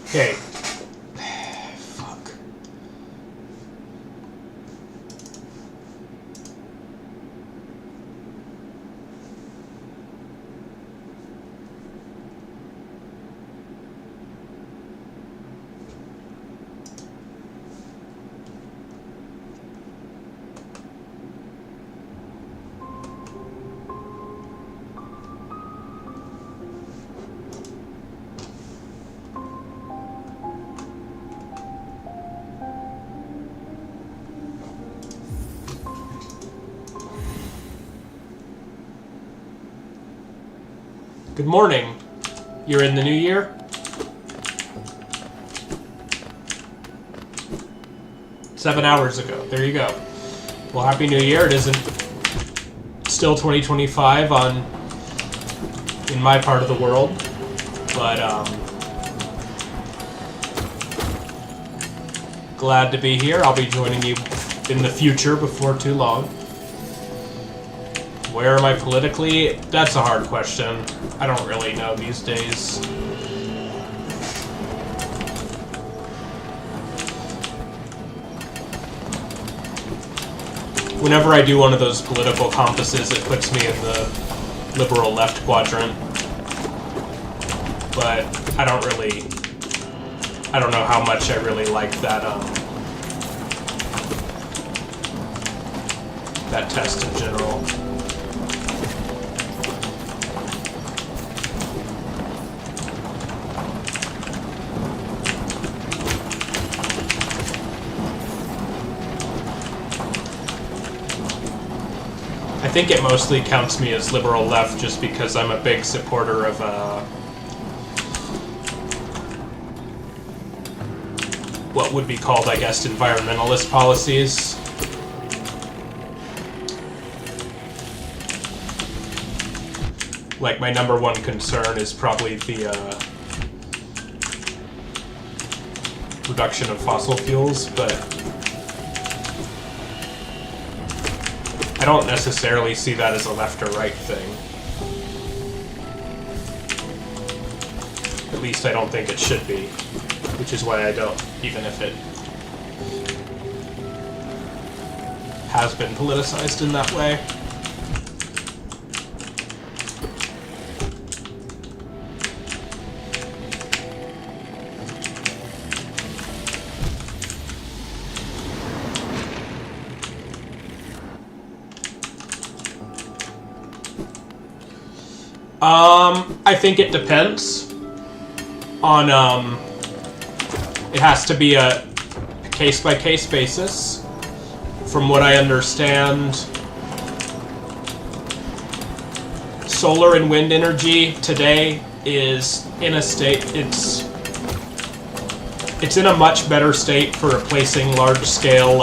Okay. Fuck. Good morning. You're in the new year? Seven hours ago. There you go. Well, Happy New Year. It isn't still 2025 in my part of the world, but glad to be here. I'll be joining you in the future before too long. Where am I politically? That's a hard question. I don't really know these days. Whenever I do one of those political compasses, it puts me in the liberal left quadrant. But I don't know how much I really like that that test in general. I think it mostly counts me as liberal left just because I'm a big supporter of what would be called, I guess, environmentalist policies. Like, my number one concern is probably the reduction of fossil fuels, but I don't necessarily see that as a left or right thing. At least I don't think it should be, which is why I don't, even if it has been politicized in that way. I think it depends on, it has to be a case-by-case basis. From what I understand, solar and wind energy today is in a state, it's in a much better state for replacing large-scale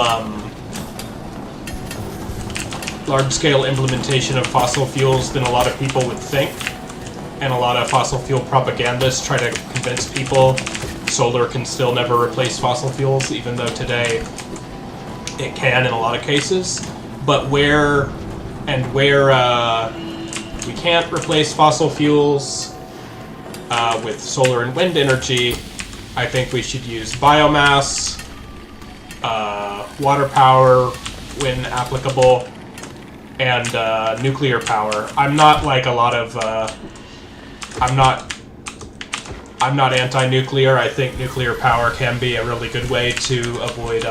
implementation of fossil fuels than a lot of people would think. And a lot of fossil fuel propagandists try to convince people solar can still never replace fossil fuels, even though today it can in a lot of cases. But where we can't replace fossil fuels with solar and wind energy, I think we should use biomass, water power when applicable, and nuclear power. I'm not like a lot of I'm not anti-nuclear. I think nuclear power can be a really good way to avoid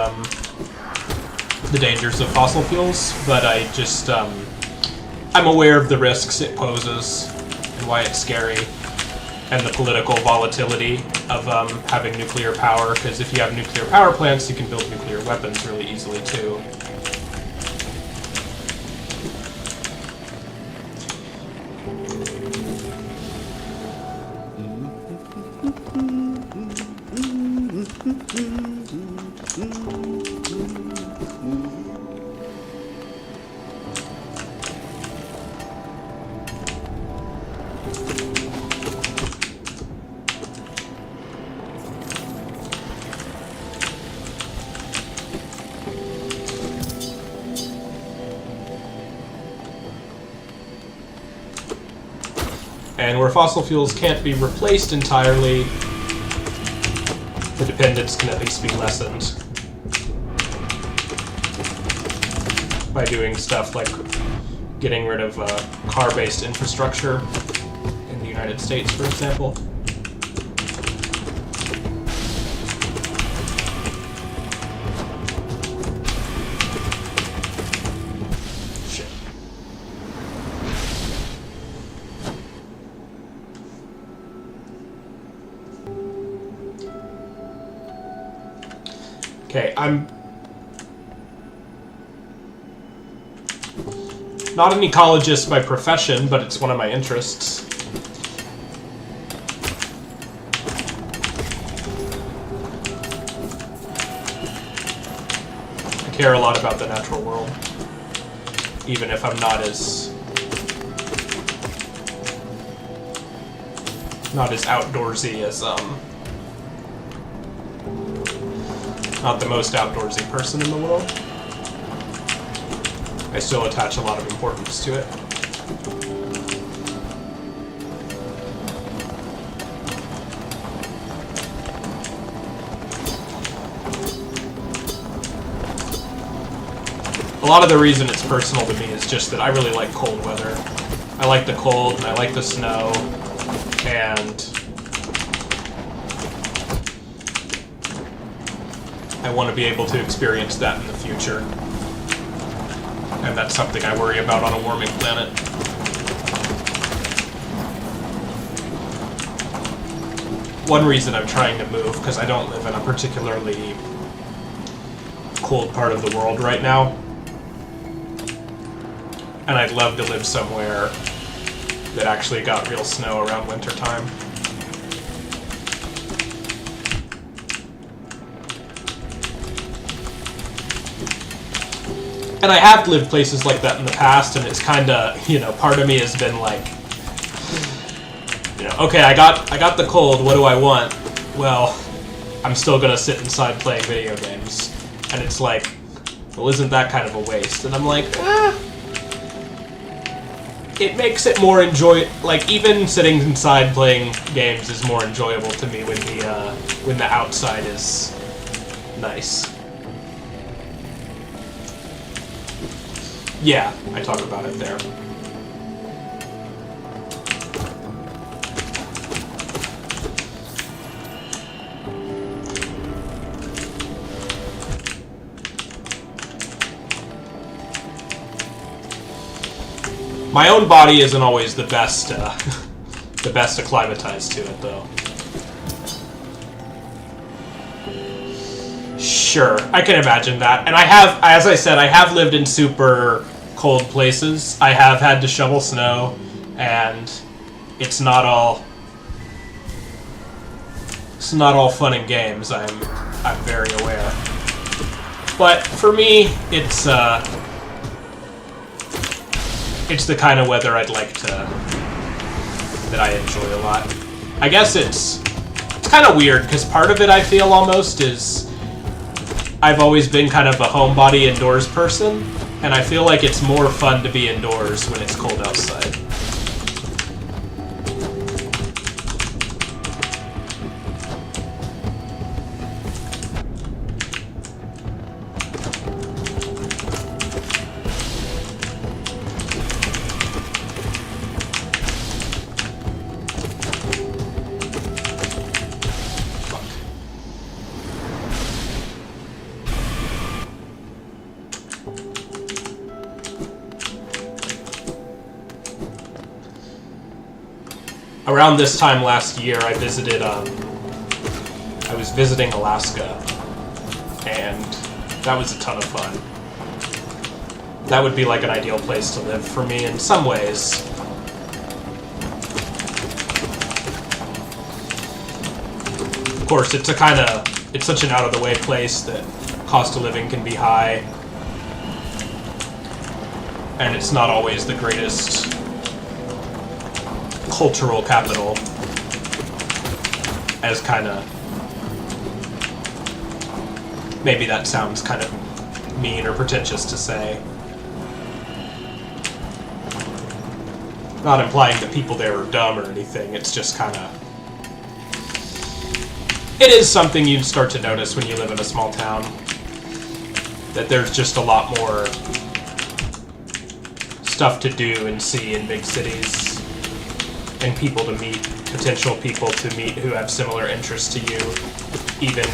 the dangers of fossil fuels, but I just I'm aware of the risks it poses and why it's scary, and the political volatility of having nuclear power, because if you have nuclear power plants, you can build nuclear weapons really easily too. And where fossil fuels can't be replaced entirely, the dependence can at least be lessened by doing stuff like getting rid of car-based infrastructure in the United States, for example. Shit. Okay, I'm not an ecologist by profession, but it's one of my interests. I care a lot about the natural world, even if I'm not as outdoorsy as not the most outdoorsy person in the world. I still attach a lot of importance to it. A lot of the reason it's personal to me is just that I really like cold weather. I like the cold and I like the snow, and I want to be able to experience that in the future. And that's something I worry about on a warming planet. One reason I'm trying to move, because I don't live in a particularly cold part of the world right now. And I'd love to live somewhere that actually got real snow around wintertime. And I have lived places like that in the past, and it's kind of, part of me has been like, okay, I got the cold, what do I want? Well, I'm still gonna sit inside playing video games. And it's like, well, isn't that kind of a waste? And I'm like, it makes it more like, even sitting inside playing games is more enjoyable to me when the outside is nice. Yeah, I talk about it there. My own body isn't always the best acclimatized to it, though. Sure, I can imagine that. And I have, as I said, I have lived in super cold places. I have had to shovel snow, and it's not all fun and games. I'm very aware. But for me, it's the kind of weather that I enjoy a lot. I guess it's kind of weird, because part of it I feel almost is I've always been kind of a homebody indoors person, and I feel like it's more fun to be indoors when it's cold outside. Around this time last year, I visited, I was visiting Alaska, and that was a ton of fun. That would be like an ideal place to live for me in some ways. Of course, it's such an out-of-the-way place that cost of living can be high, and it's not always the greatest cultural capital, as maybe that sounds kind of mean or pretentious to say. Not implying that people there are dumb or anything, it's just kind of it is something you start to notice when you live in a small town. That there's just a lot more stuff to do and see in big cities. And people to meet, potential people to meet who have similar interests to you. Even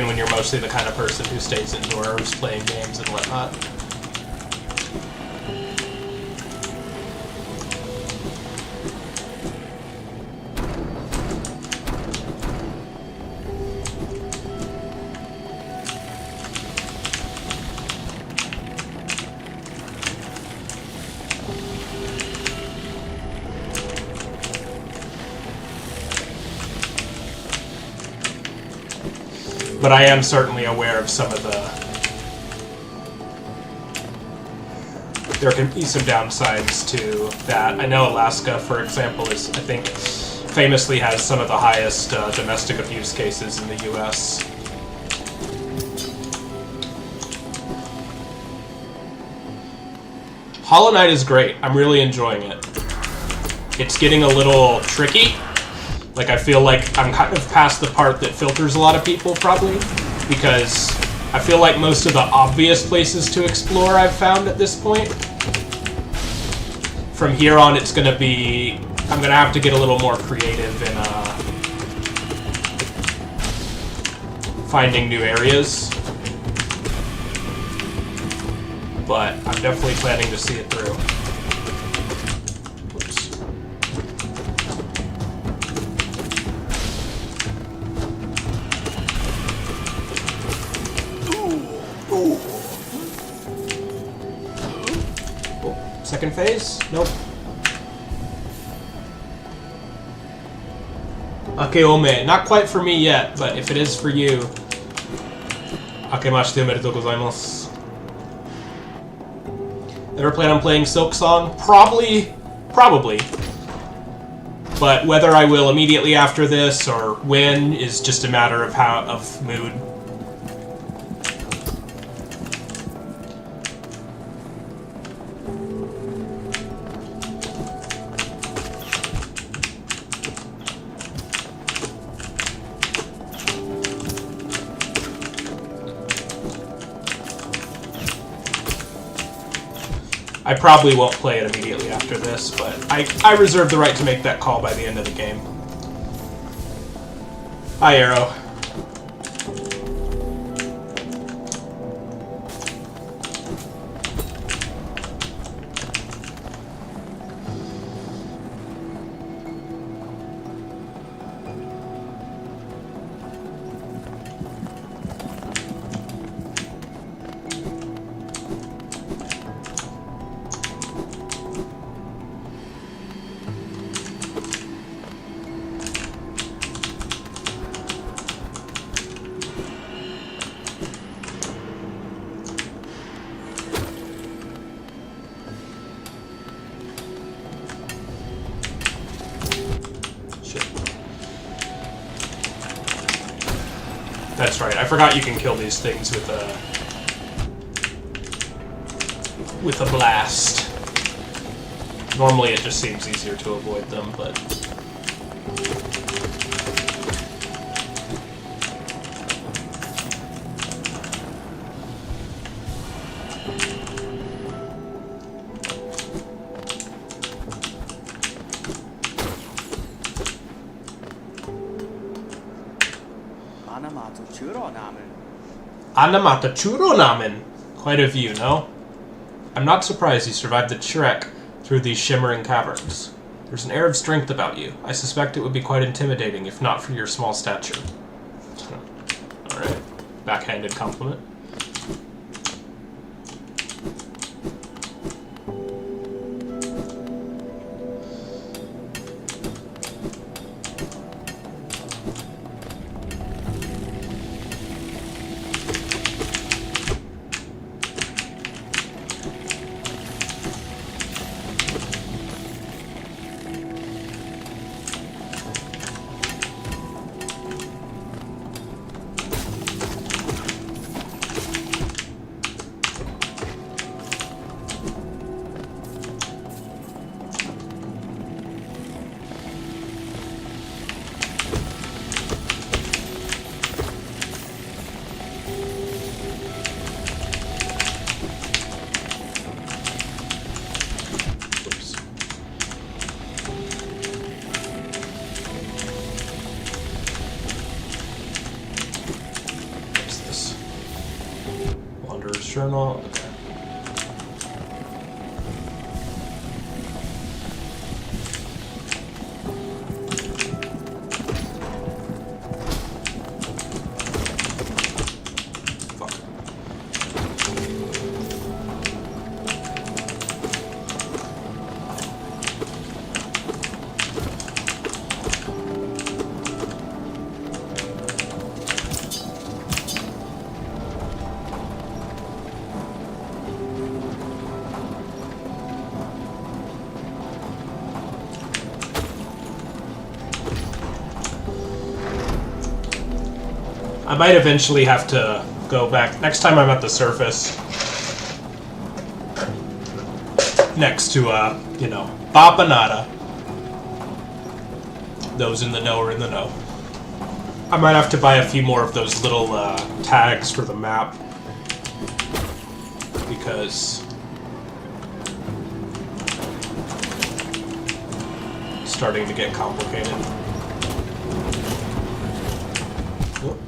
when you're mostly the kind of person who stays indoors playing games and whatnot. But I am certainly aware of some of there can be some downsides to that. I know Alaska, for example, I think, famously has some of the highest domestic abuse cases in the U.S. Hollow Knight is great. I'm really enjoying it. It's getting a little tricky. Like, I feel like I'm kind of past the part that filters a lot of people, probably, because I feel like most of the obvious places to explore I've found at this point. From here on, it's going to be... I'm going to have to get a little more creative in finding new areas. But I'm definitely planning to see it through. Second phase? Nope. Akeome. Not quite for me yet, but if it is for you... Akemashite omedetou gozaimasu. Ever plan on playing Silksong? Probably. But whether I will immediately after this or when is just a matter of mood. I probably won't play it immediately after this, but I reserve the right to make that call by the end of the game. Hi, Arrow. That's right. I forgot you can kill these things with a blast. Normally it just seems easier to avoid them, but... Anamata Churonamen. Quite a view, no? I'm not surprised you survived the trek through these shimmering caverns. There's an air of strength about you. I suspect it would be quite intimidating if not for your small stature. Alright. Backhanded compliment. external. Okay. I might eventually have to go back. Next time I'm at the surface, next to, you know, Bapanada. Those in the know are in the know. I might have to buy a few more of those little tags for the map. Because it's starting to get complicated. Whoop.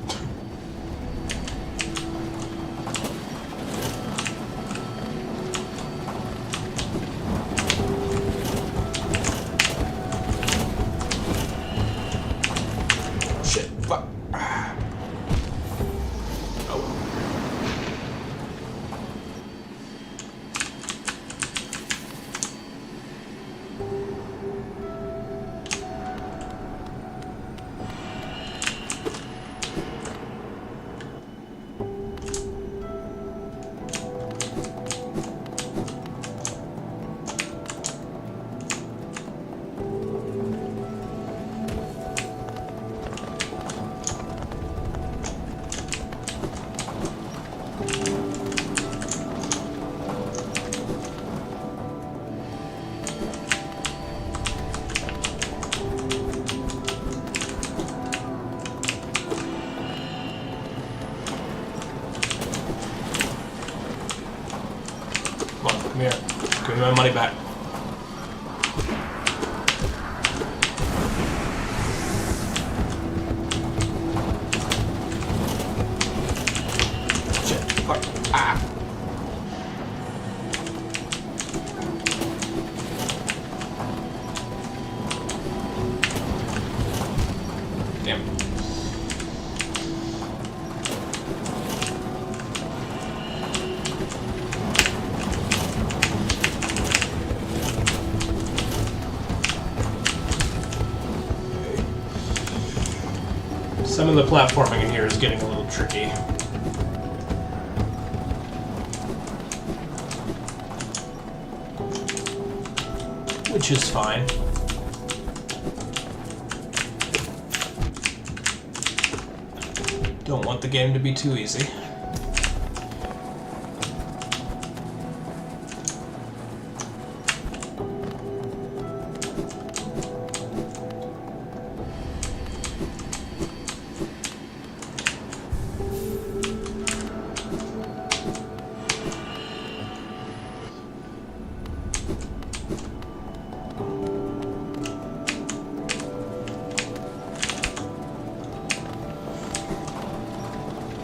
Come here. Give me my money back. Shit. Fuck. Ah. Damn. Some of the platforming in here is getting a little tricky. Which is fine. Don't want the game to be too easy.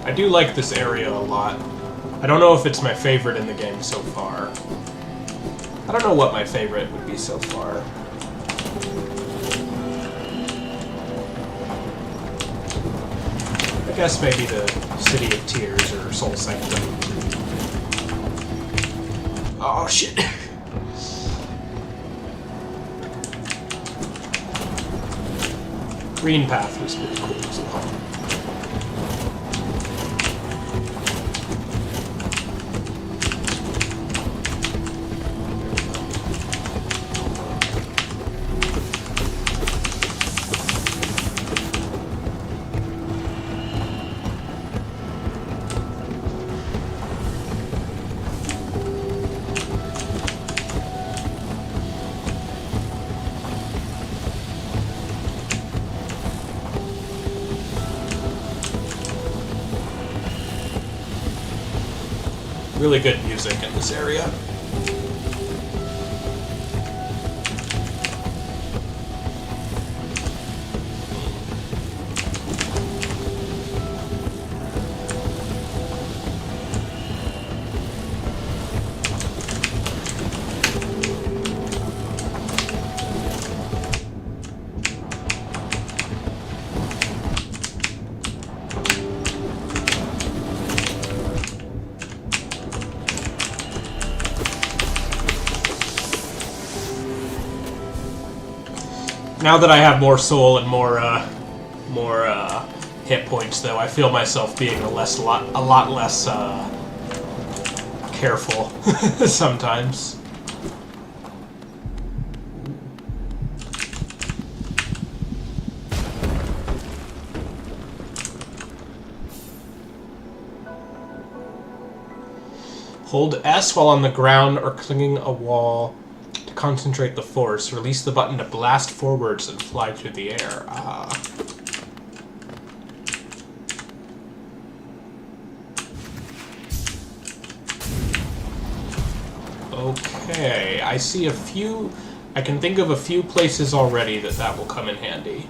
I do like this area a lot. I don't know if it's my favorite in the game so far. I don't know what my favorite would be so far. I guess maybe the City of Tears or Soul Sanctum. Oh shit. Green Path was pretty cool as well. Really good music in this area. Now that I have more soul and more hit points, though, I feel myself being a lot less careful sometimes. Hold S while on the ground or clinging a wall to concentrate the force. Release the button to blast forwards and fly through the air. Ah. Okay, I see a few... I can think of a few places already that will come in handy.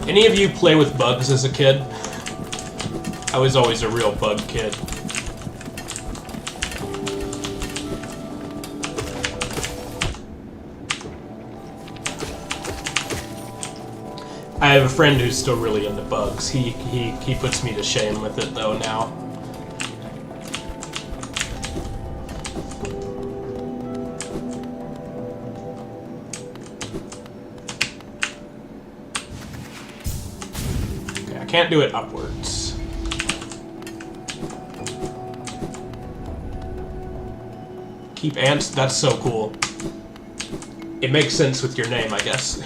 Any of you play with bugs as a kid? I was always a real bug kid. I have a friend who's still really into bugs. He puts me to shame with it though now. Can't do it upwards. Keep ants? That's so cool. It makes sense with your name, I guess.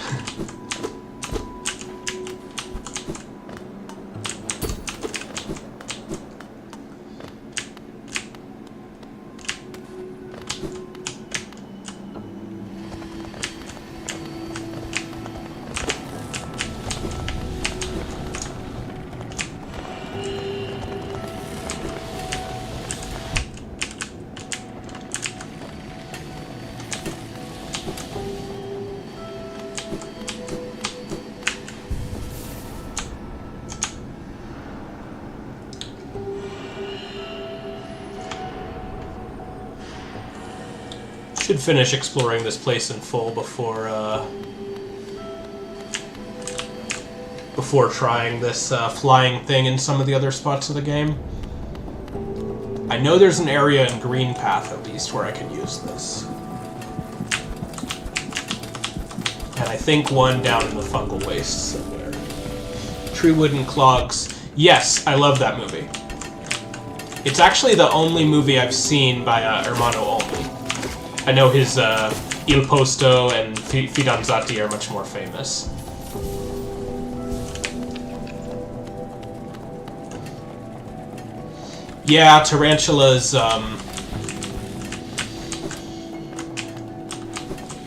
Should finish exploring this place in full before trying this flying thing in some of the other spots of the game. I know there's an area in Green Path, at least, where I can use this. And I think one down in the Fungal Waste somewhere. Treewood and Clogs. Yes, I love that movie. It's actually the only movie I've seen by Ermanno Olmi. I know his Il Posto and Fidanzati are much more famous. Yeah, tarantulas, I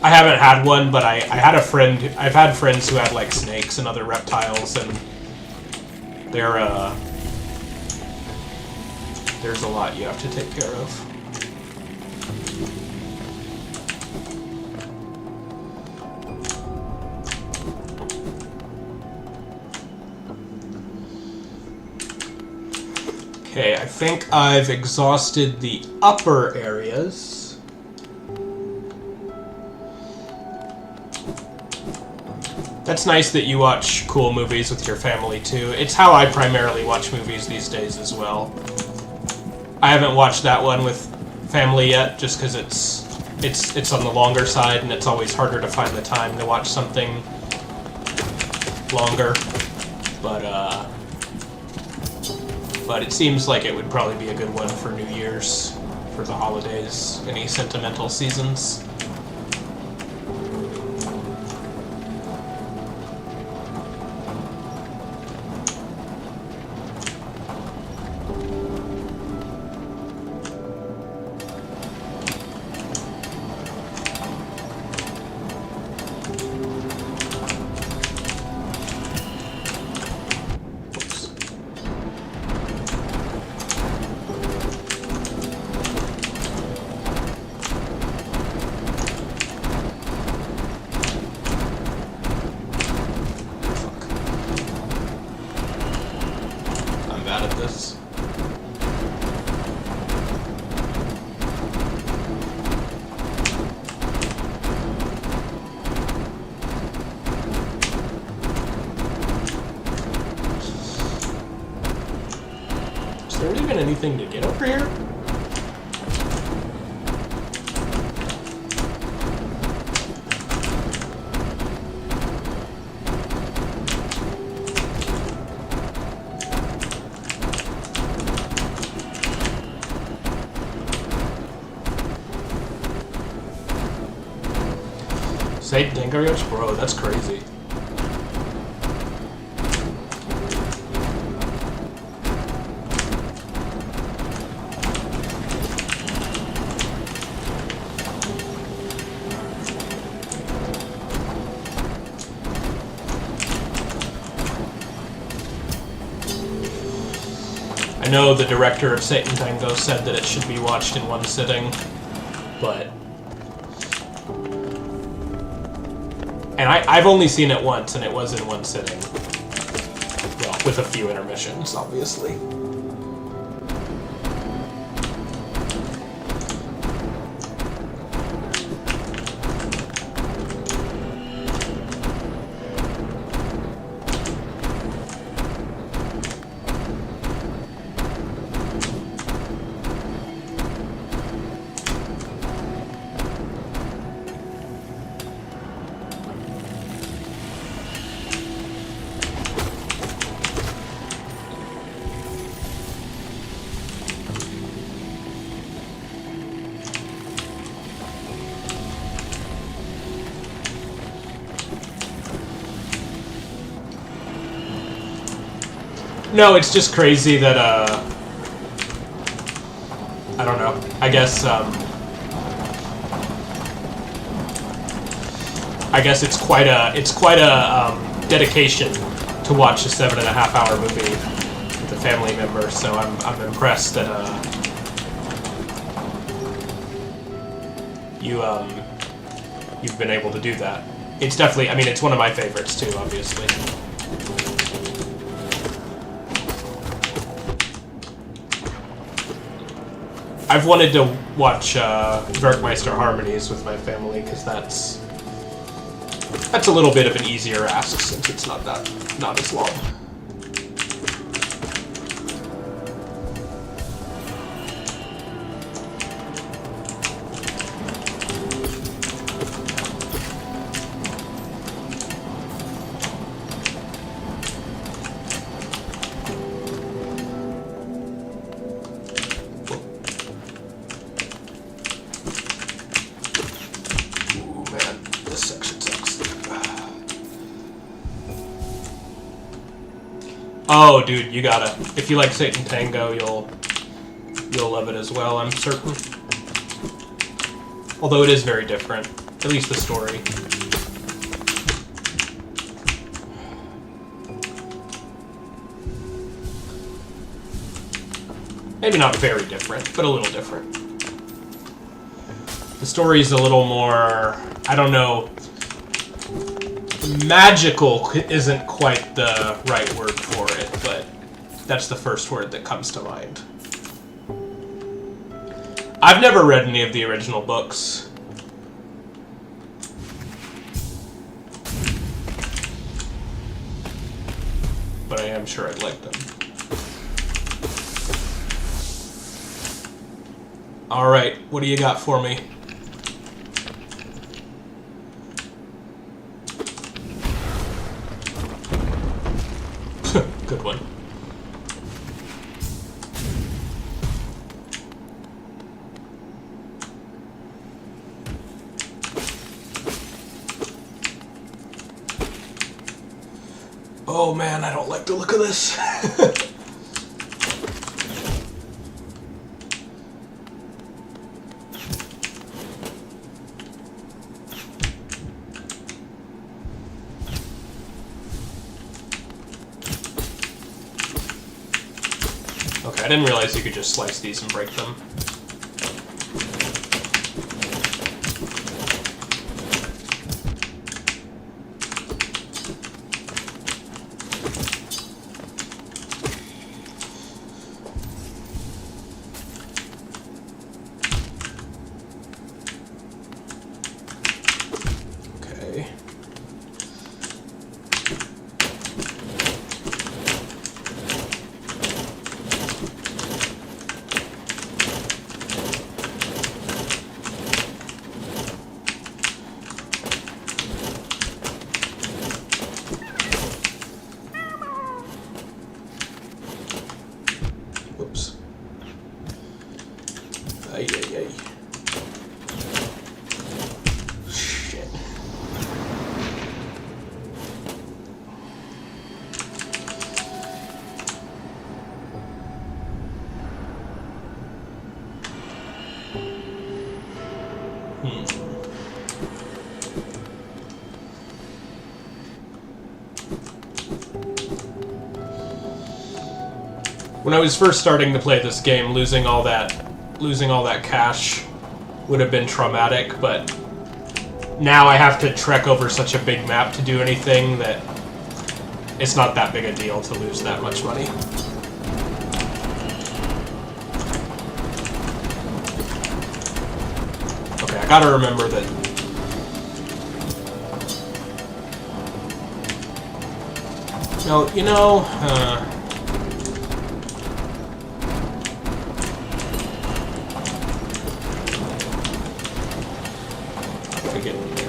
haven't had one, but I had a friend, I've had friends who had, like, snakes and other reptiles, and they're, there's a lot you have to take care of. Okay, I think I've exhausted the upper areas. That's nice that you watch cool movies with your family, too. It's how I primarily watch movies these days as well. I haven't watched that one with family yet, just because it's on the longer side, and it's always harder to find the time to watch something longer. But it seems like it would probably be a good one for New Year's, for the holidays, any sentimental seasons. even anything to get over here? Satan Tango, bro, that's crazy. I know the director of Satan Tango said that it should be watched in one sitting, but... And I've only seen it once, and it was in one sitting. Well, with a few intermissions, obviously. No, it's just crazy that, I don't know. I guess it's quite a dedication to watch a 7.5-hour movie with a family member, so I'm impressed that, you've been able to do that. It's definitely, I mean, it's one of my favorites too, obviously. I've wanted to watch Werkmeister Harmonies with my family because that's a little bit of an easier ask since it's not as long. Oh, dude, you gotta. If you like Satan Tango, you'll love it as well, I'm certain. Although it is very different, at least the story. Maybe not very different, but a little different. The story's a little more, I don't know, magical isn't quite the right word for it, but that's the first word that comes to mind. I've never read any of the original books. But I am sure I'd like them. Alright, what do you got for me? Good one. Oh man, I don't like the look of this. Okay, I didn't realize you could just slice these and break them. When I was first starting to play this game, losing all that cash would have been traumatic, but now I have to trek over such a big map to do anything that it's not that big a deal to lose that much money. Okay, I gotta remember that. No, you know, I get in here.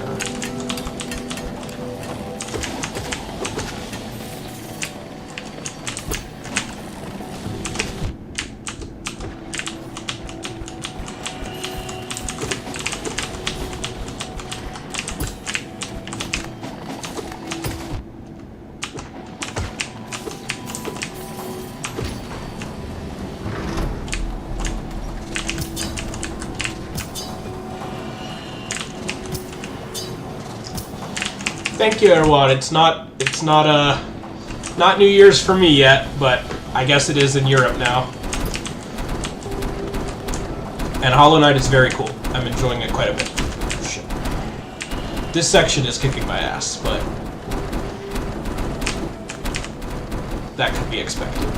Thank you, everyone. It's not New Year's for me yet, but I guess it is in Europe now. And Hollow Knight is very cool. I'm enjoying it quite a bit. Shit. This section is kicking my ass, but that could be expected.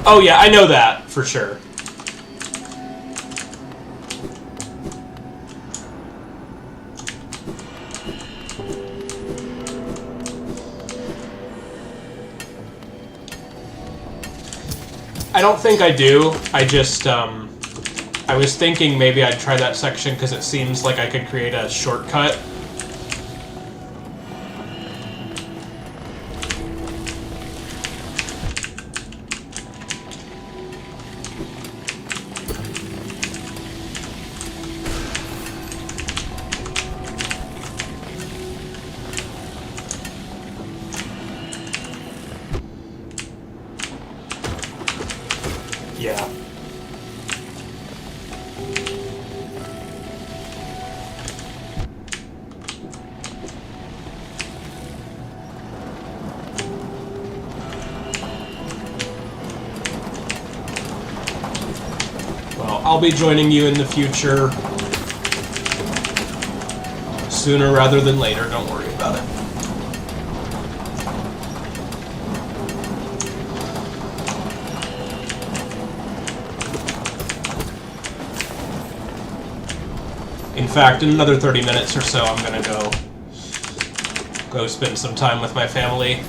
Oh yeah, I know that, for sure. I don't think I do. I just, I was thinking maybe I'd try that section because it seems like I could create a shortcut. Yeah. Well, I'll be joining you in the future sooner rather than later. Don't worry about it. In fact, in another 30 minutes or so, I'm gonna go spend some time with my family.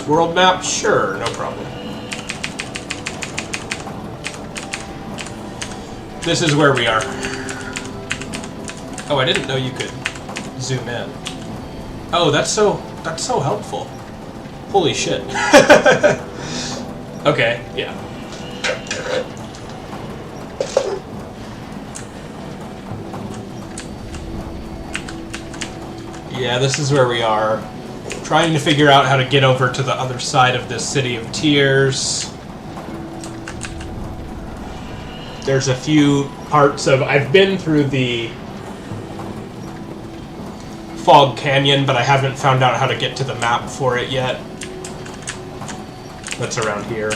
World map? Sure, no problem. This is where we are. Oh, I didn't know you could zoom in. Oh, that's so helpful. Holy shit. Okay, yeah. Yeah, this is where we are. Trying to figure out how to get over to the other side of this City of Tears. There's a few parts of... I've been through the Fog Canyon, but I haven't found out how to get to the map for it yet. That's around here.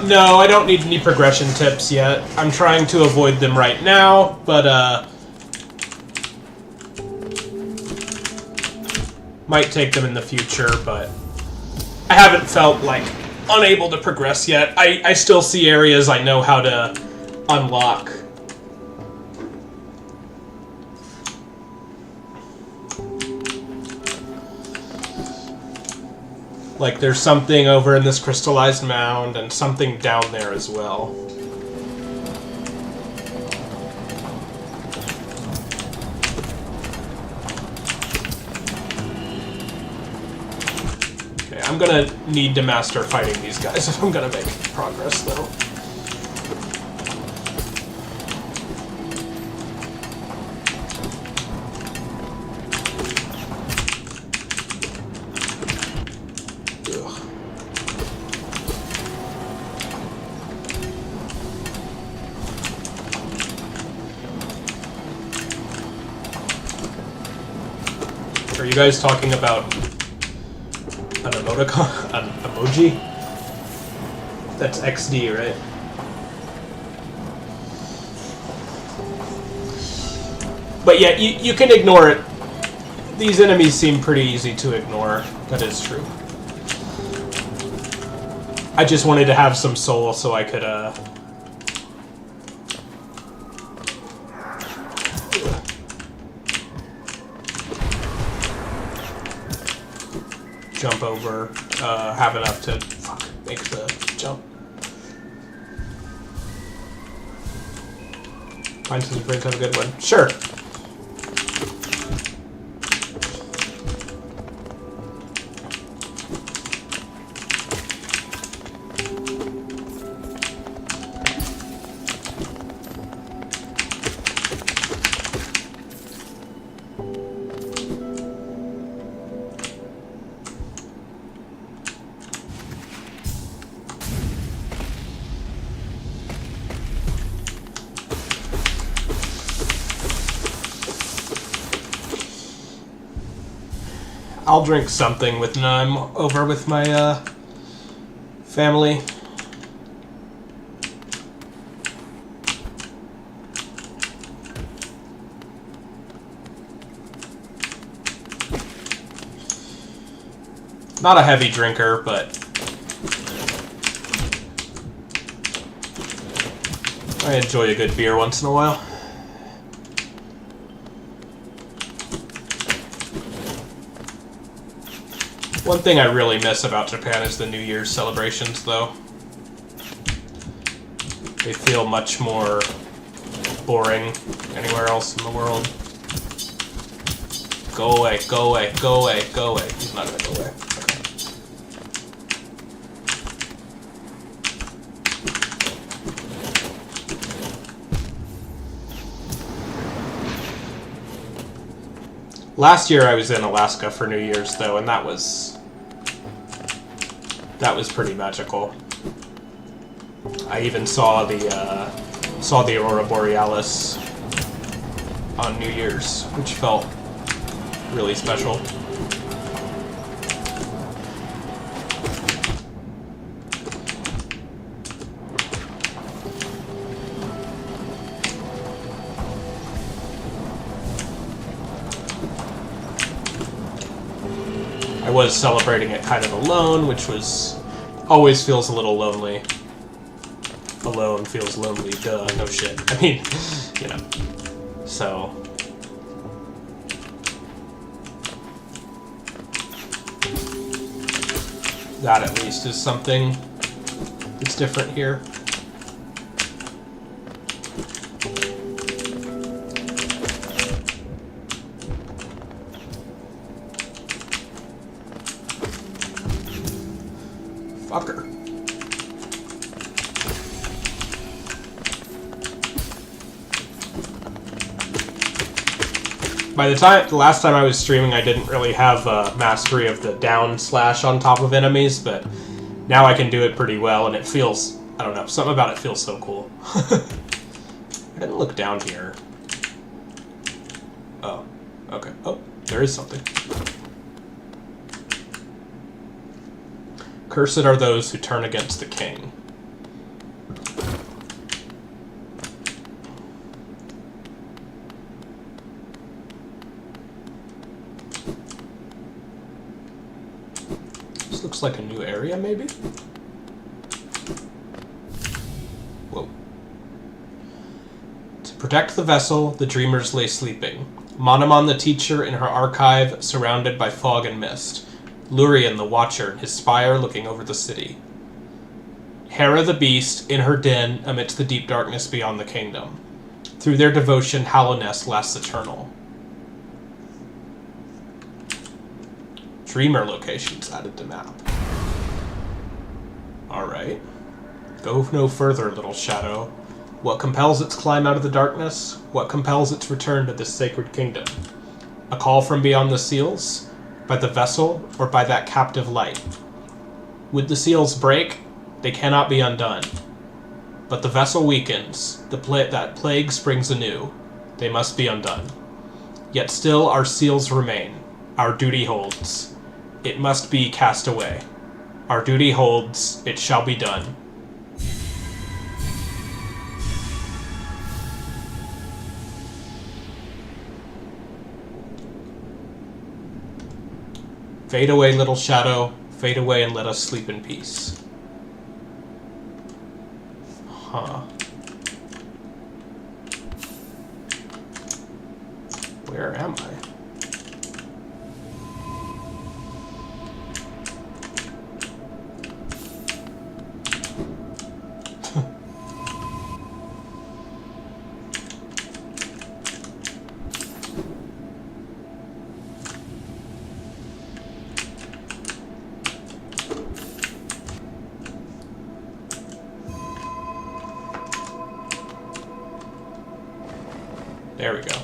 No, I don't need any progression tips yet. I'm trying to avoid them right now, but, might take them in the future, but I haven't felt, like, unable to progress yet. I still see areas I know how to unlock. Like, there's something over in this crystallized mound, and something down there as well. Okay, I'm gonna need to master fighting these guys if I'm gonna make progress, though. Are you guys talking about an emoticon? An emoji? That's XD, right? But yeah, you can ignore it. These enemies seem pretty easy to ignore. That is true. I just wanted to have some soul so I could, jump over, have enough to make the jump. Find some friends, have a good one. Sure. I'll drink something when I'm over with my, family. Not a heavy drinker, but I enjoy a good beer once in a while. One thing I really miss about Japan is the New Year's celebrations, though. They feel much more boring anywhere else in the world. Go away, go away, go away, go away. He's not gonna go away. Okay. Last year I was in Alaska for New Year's, though, and that was pretty magical. I even saw the Aurora Borealis on New Year's, which felt really special. I was celebrating it kind of alone, which always feels a little lonely. Alone feels lonely, duh, no shit. I mean, you know. So. That at least is something that's different here. Fucker. By the last time I was streaming, I didn't really have mastery of the down slash on top of enemies, but now I can do it pretty well, and it feels, I don't know, something about it feels so cool. I didn't look down here. Oh, okay. Oh, there is something. Cursed are those who turn against the king. This looks like a new area, maybe? Whoa. To protect the vessel, the dreamers lay sleeping. Monomon the teacher in her archive, surrounded by fog and mist. Lurien the watcher in his spire looking over the city. Hera the beast in her den amidst the deep darkness beyond the kingdom. Through their devotion, Hallownest lasts eternal. Dreamer locations added to map. Alright. Go no further, little shadow. What compels its climb out of the darkness? What compels its return to this sacred kingdom? A call from beyond the seals? By the vessel, or by that captive light? Would the seals break? They cannot be undone. But the vessel weakens. That plague springs anew. They must be undone. Yet still our seals remain. Our duty holds. It must be cast away. Our duty holds. It shall be done. Fade away, little shadow. Fade away and let us sleep in peace. Huh. Where am I? There we go.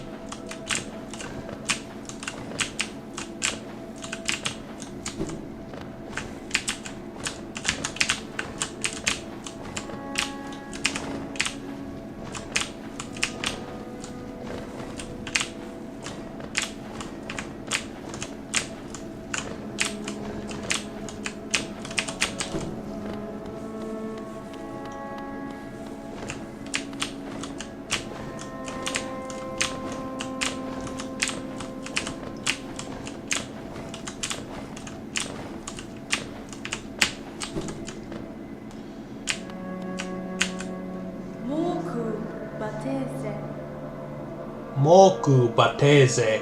Moku Bateze.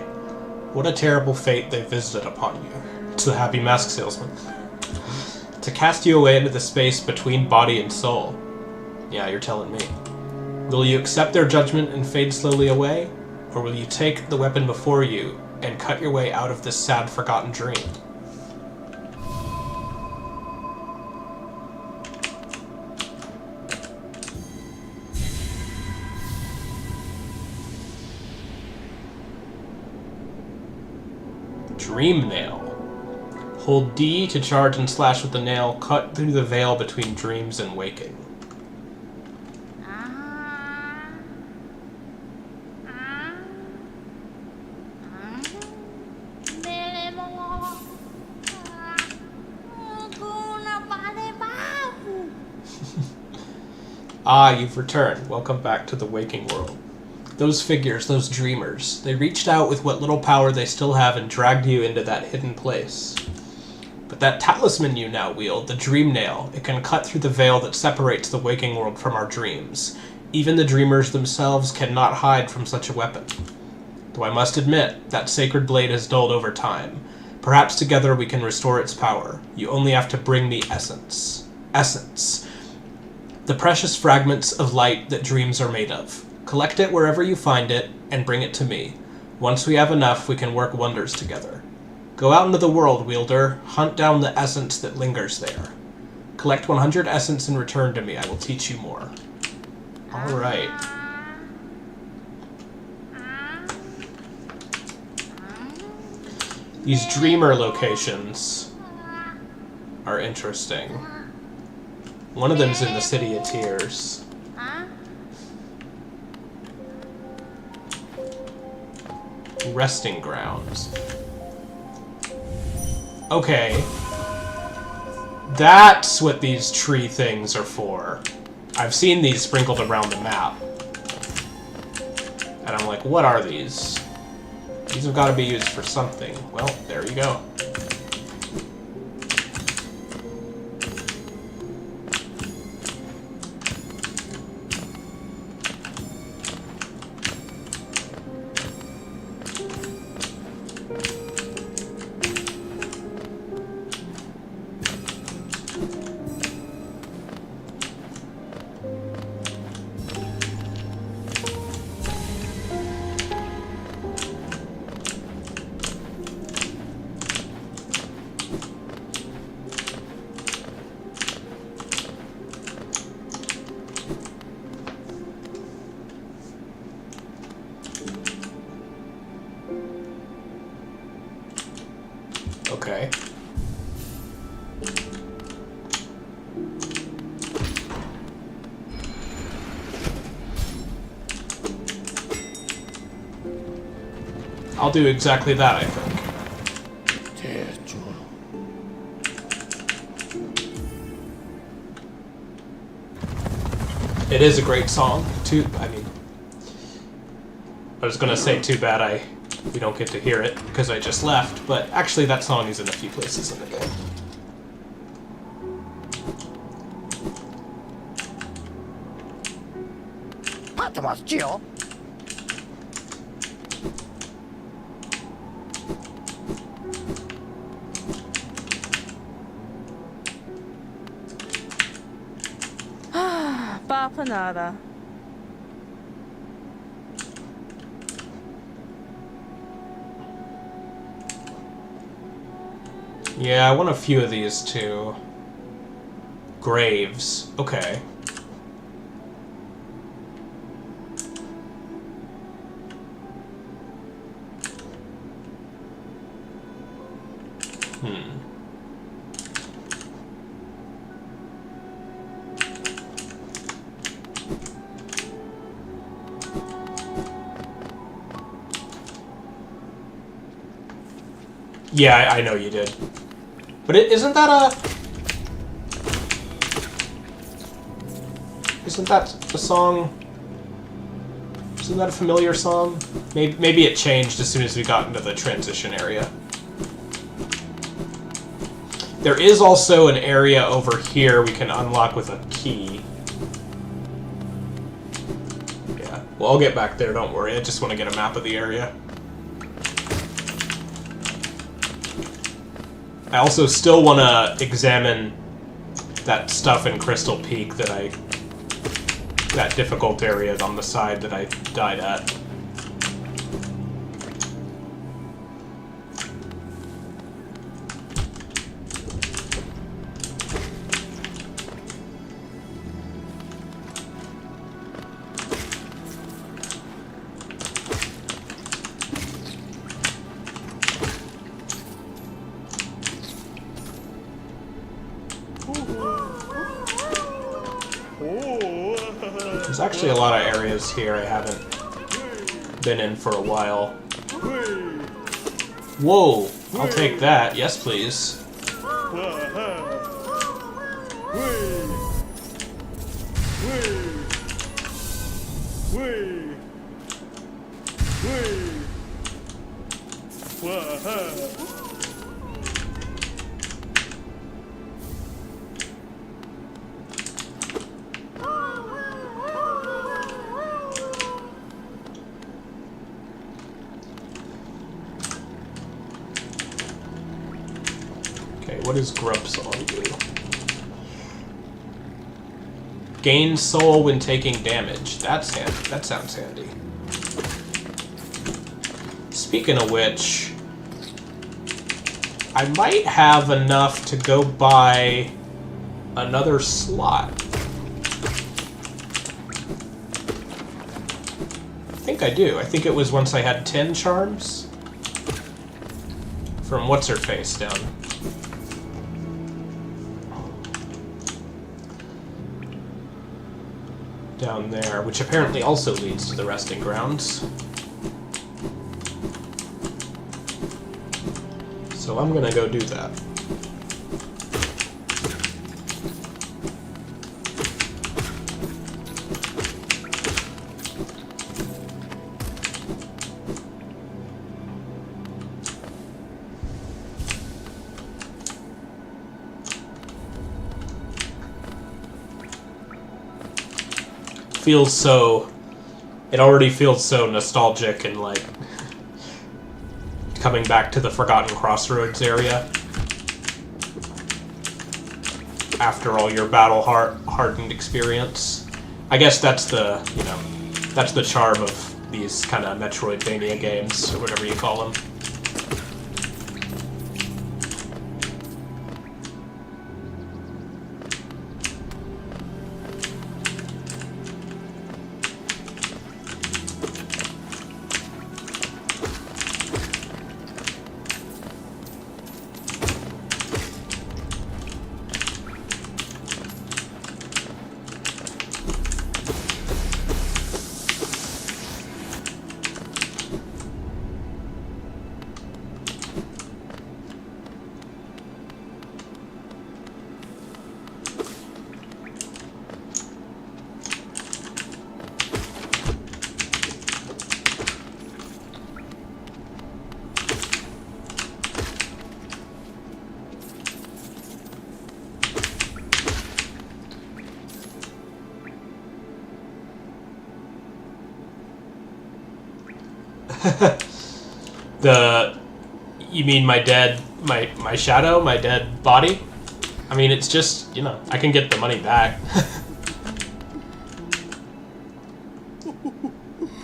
What a terrible fate they visited upon you. It's the happy mask salesman. To cast you away into the space between body and soul. Yeah, you're telling me. Will you accept their judgment and fade slowly away? Or will you take the weapon before you and cut your way out of this sad, forgotten dream? Dream Nail. Hold D to charge and slash with the nail, cut through the veil between dreams and waking. Ah, you've returned. Welcome back to the waking world. Those figures, those dreamers, they reached out with what little power they still have and dragged you into that hidden place. But that talisman you now wield, the Dream Nail, it can cut through the veil that separates the waking world from our dreams. Even the dreamers themselves cannot hide from such a weapon. Though I must admit, that sacred blade has dulled over time. Perhaps together we can restore its power. You only have to bring the essence. Essence. The precious fragments of light that dreams are made of. Collect it wherever you find it, and bring it to me. Once we have enough, we can work wonders together. Go out into the world, wielder. Hunt down the essence that lingers there. Collect 100 essence and return to me. I will teach you more. Alright. These dreamer locations are interesting. One of them's in the City of Tears. Resting grounds. Okay. That's what these tree things are for. I've seen these sprinkled around the map. And I'm like, what are these? These have got to be used for something. Well, there you go. Okay. I'll do exactly that, I think. It is a great song. I was gonna say too bad we don't get to hear it because I just left, but actually that song is in a few places in the game. Bapanada. Yeah, I want a few of these too. Graves. Okay. Yeah, I know you did. But isn't that a song? Isn't that a familiar song? Maybe it changed as soon as we got into the transition area. There is also an area over here we can unlock with a key. Yeah, well, I'll get back there, don't worry. I just want to get a map of the area. I also still want to examine that stuff in Crystal Peak that difficult area on the side that I died at. There's actually a lot of areas here I haven't been in for a while. Whoa! I'll take that. Yes, please. Okay, what does Grub Song do? Gain soul when taking damage. That's handy. That sounds handy. Speaking of which, I might have enough to go buy another slot. I think I do. I think it was once I had 10 charms. From What's-Her-Face down there, which apparently also leads to the resting grounds. So I'm gonna go do that. feels so... It already feels so nostalgic and, like, coming back to the Forgotten Crossroads area. After all your battle-hardened experience. I guess that's the, you know, that's the charm of these kind of Metroidvania games, or whatever you call them. You mean my dead, my shadow, my dead body? I mean, it's just, you know, I can get the money back.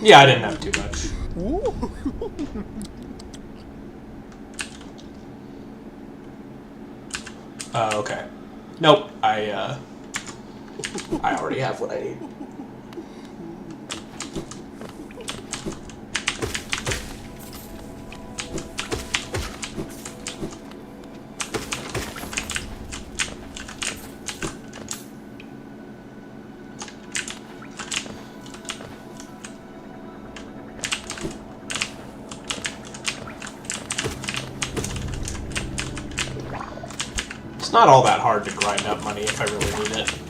Yeah, I didn't have too much. Okay. Nope, I already have what I need. It's not all that hard to grind up money if I really need it.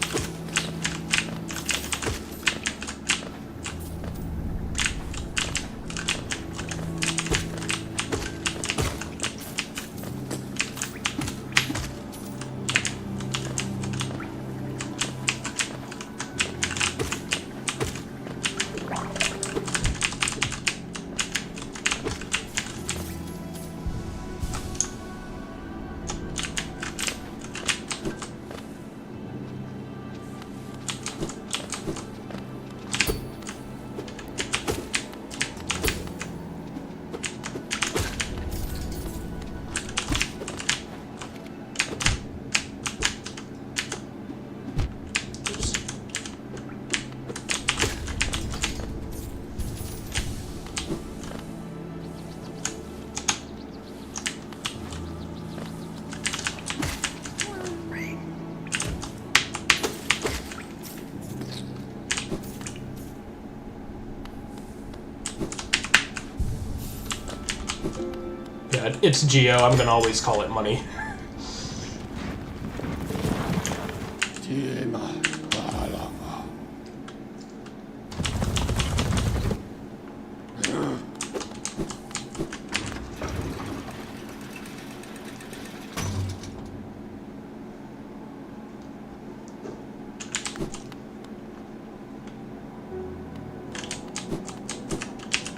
Yeah, it's Geo. I'm gonna always call it money.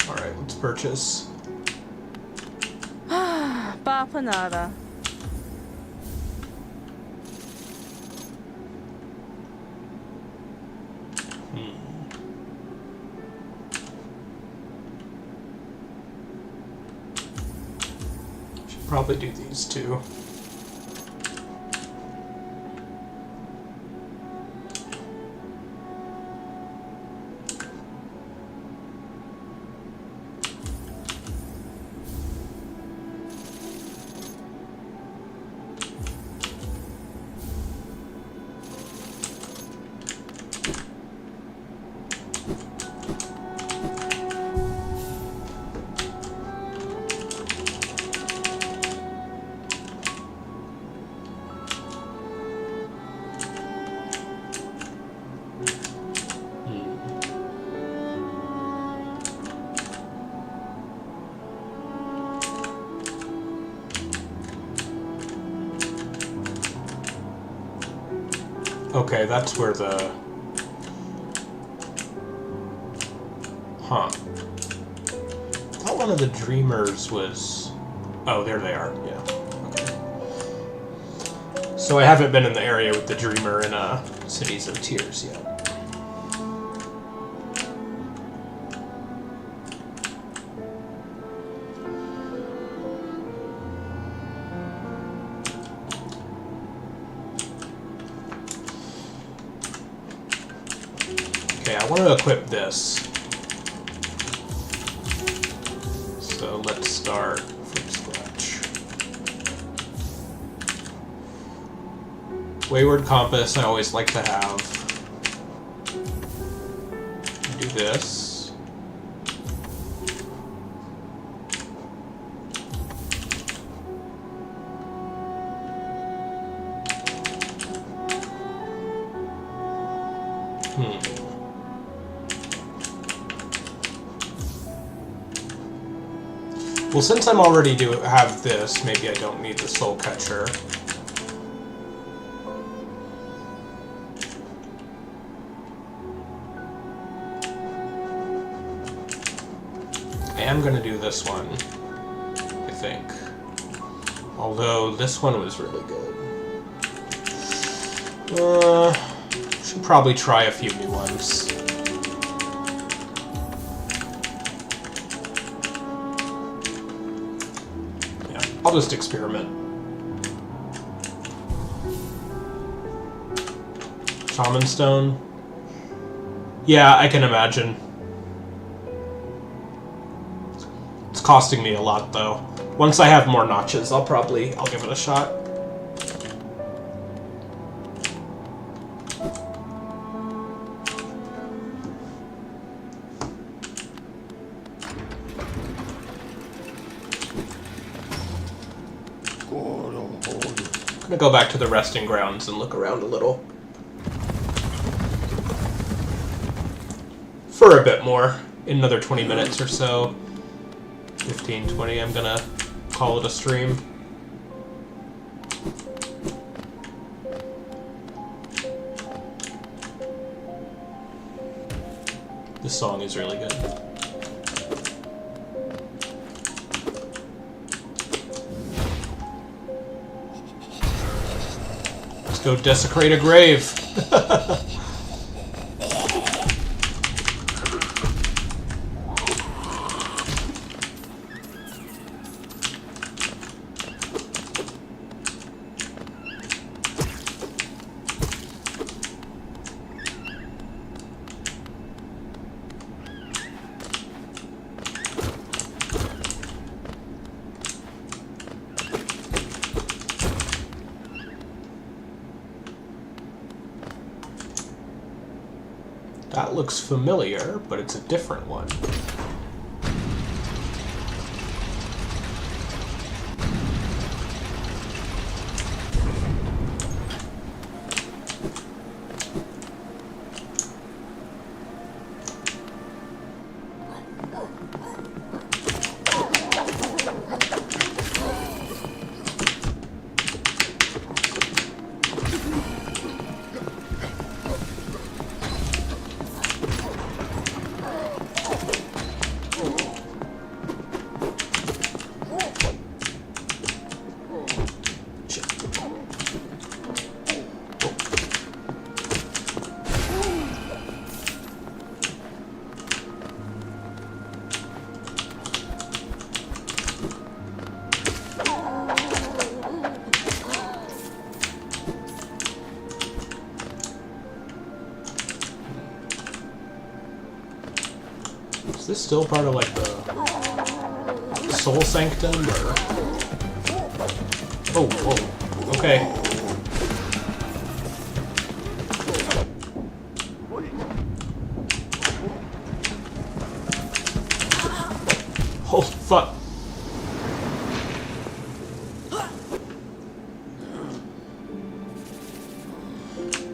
Alright, let's purchase. Bapanada. Should probably do these too. Okay, that's where the Huh. I thought one of the dreamers was... Oh, there they are. Yeah. Okay. So I haven't been in the area with the dreamer in Cities of Tears yet. Okay, I want to equip this. So let's start from scratch. Wayward Compass I always like to have. Do this. Well, since I'm already have this, maybe I don't need the Soul Catcher. I am going to do this one, I think. Although, this one was really good. Should probably try a few new ones. I'll just experiment. Shaman Stone. Yeah, I can imagine. It's costing me a lot, though. Once I have more notches, I'll give it a shot. I'm gonna go back to the resting grounds and look around a little. For a bit more. In another 20 minutes or so. 15, 20, I'm gonna call it a stream. This song is really good. Go desecrate a grave. That looks familiar, but it's a different one. Is this still part of, like, the Soul Sanctum, or... Oh, whoa. Okay. Oh, fuck.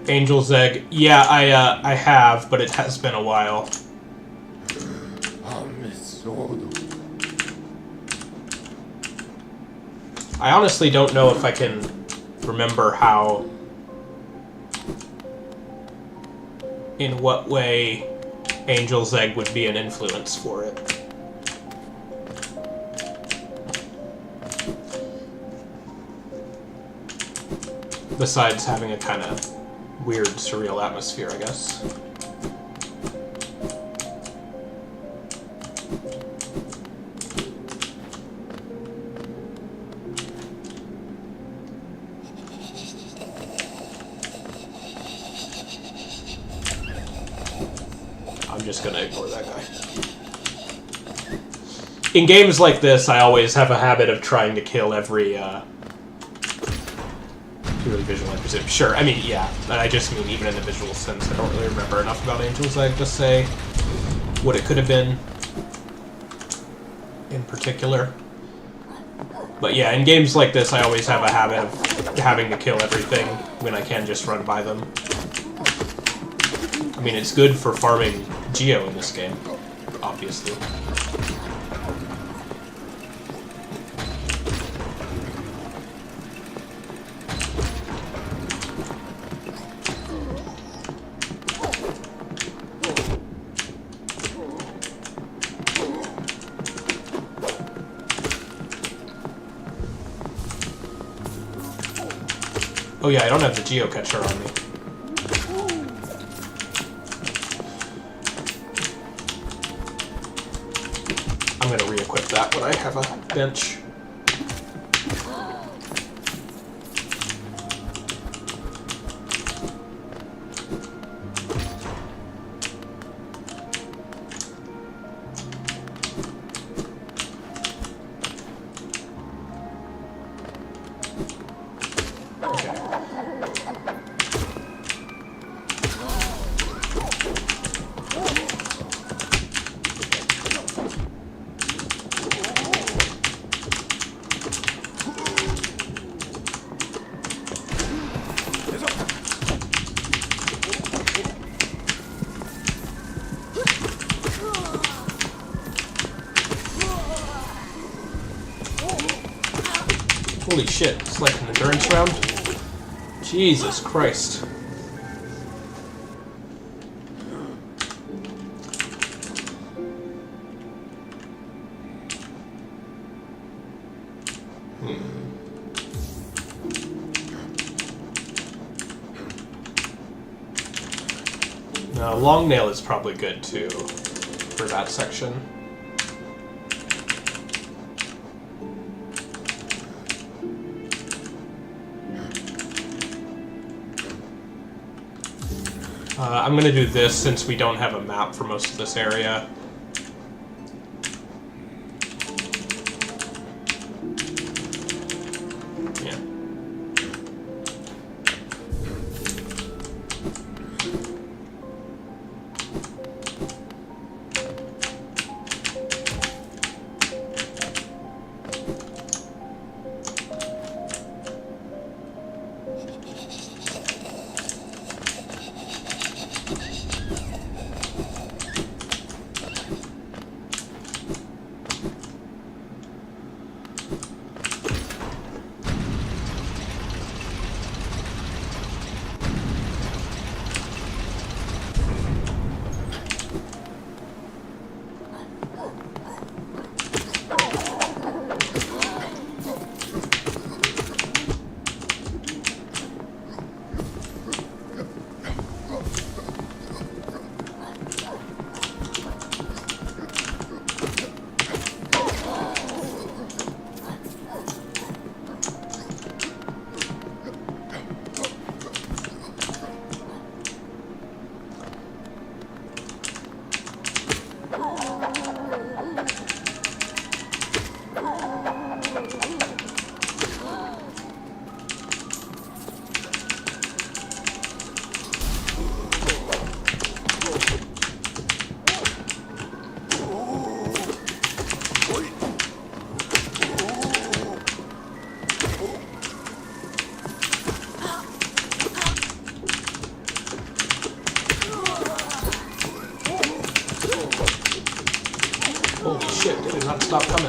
Angel's Egg. Yeah, I have, but it has been a while. I honestly don't know if I can remember how, in what way Angel's Egg would be an influence for it. Besides having a kind of weird, surreal atmosphere, I guess. I'm just gonna ignore that guy. In games like this, I always have a habit of trying to kill every, purely visual, I presume. Sure, I mean, yeah. And I just mean even in the visual sense. I don't really remember enough about Angel's Egg to say what it could have been in particular. But yeah, in games like this, I always have a habit of having to kill everything when I can just run by them. I mean, it's good for farming Geo in this game, obviously. Oh yeah, I don't have the geocacher on me. I'm gonna re-equip that when I have a bench. Holy shit, it's like an endurance round? Jesus Christ. No, Long Nail is probably good too for that section. I'm gonna do this since we don't have a map for most of this area. Yeah. Holy shit, they did not stop coming.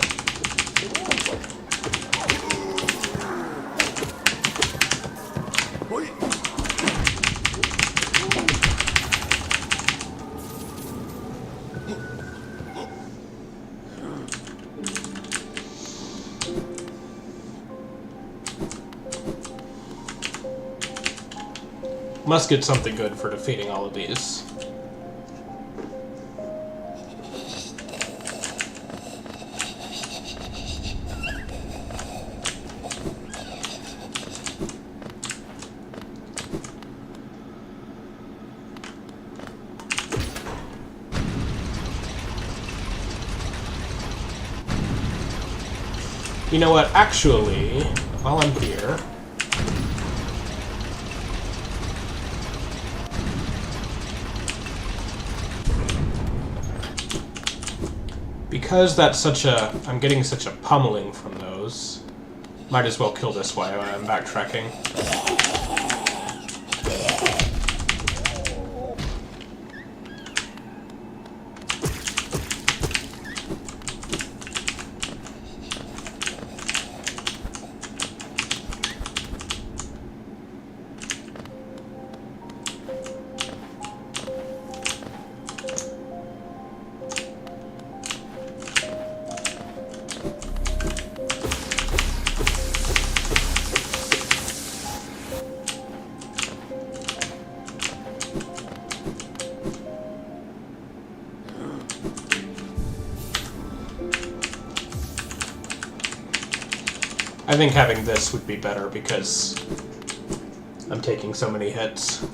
Must get something good for defeating all of these. You know what, actually, while I'm here... Because that's such a... I'm getting such a pummeling from those, might as well kill this while I'm backtracking. I think having this would be better because I'm taking so many hits.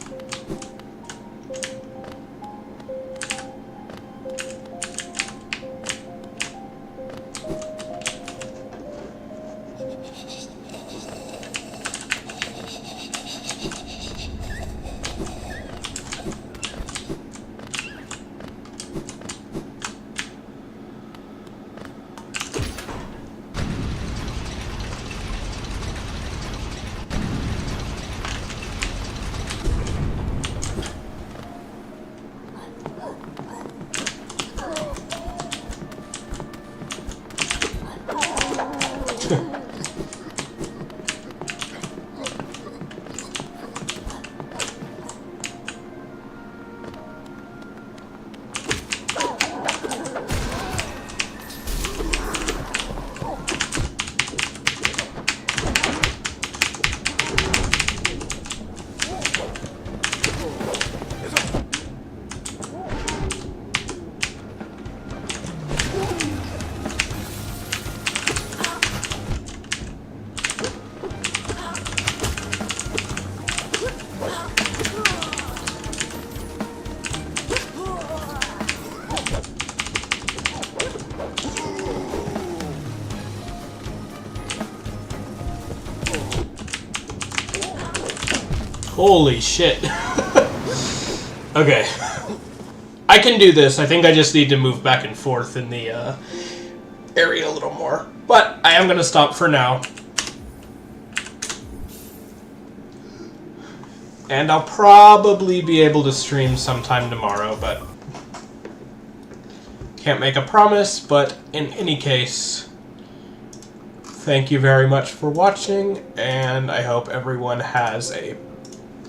Holy shit. Okay. I can do this. I think I just need to move back and forth in the area a little more. But I am going to stop for now. And I'll probably be able to stream sometime tomorrow, but can't make a promise. But in any case, thank you very much for watching, and I hope everyone has a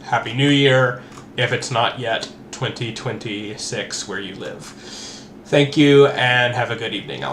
Happy New Year, if it's not yet 2026 where you live. Thank you, and have a good evening. I'll